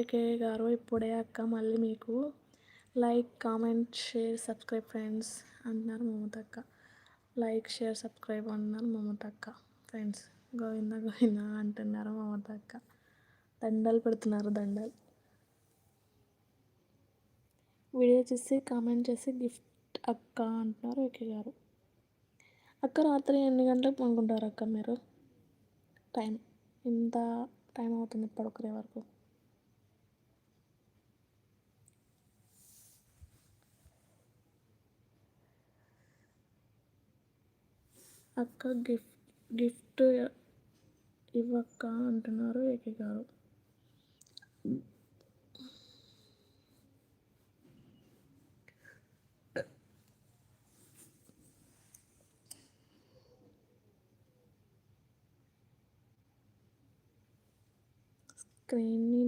AK గారు ఇప్పుడే అక్క మళ్ళీ మీకు like comment share subscribe friends అంటున్నారు మమతక్క. లైక్ షేర్ సబ్స్క్రైబ్ అన్నారు మమతక్క. ఫ్రెండ్స్ గోవింద గోవింద అంటున్నారు మమతక్క. దండలు పెడుతున్నారు దండలు. వీడియో చూసి కామెంట్ చేసి గిఫ్ట్ అక్క అంటున్నారు ఏకే గారు. అక్క రాత్రి ఎన్ని గంటలకు పడుకుంటారు అక్క మీరు? టైం ఇంత టైం అవుతుంది పడుకునే వరకు. అక్క గిఫ్ట్ ఇవ్వక్క అంటున్నారు ఏకే గారు. స్క్రీన్ని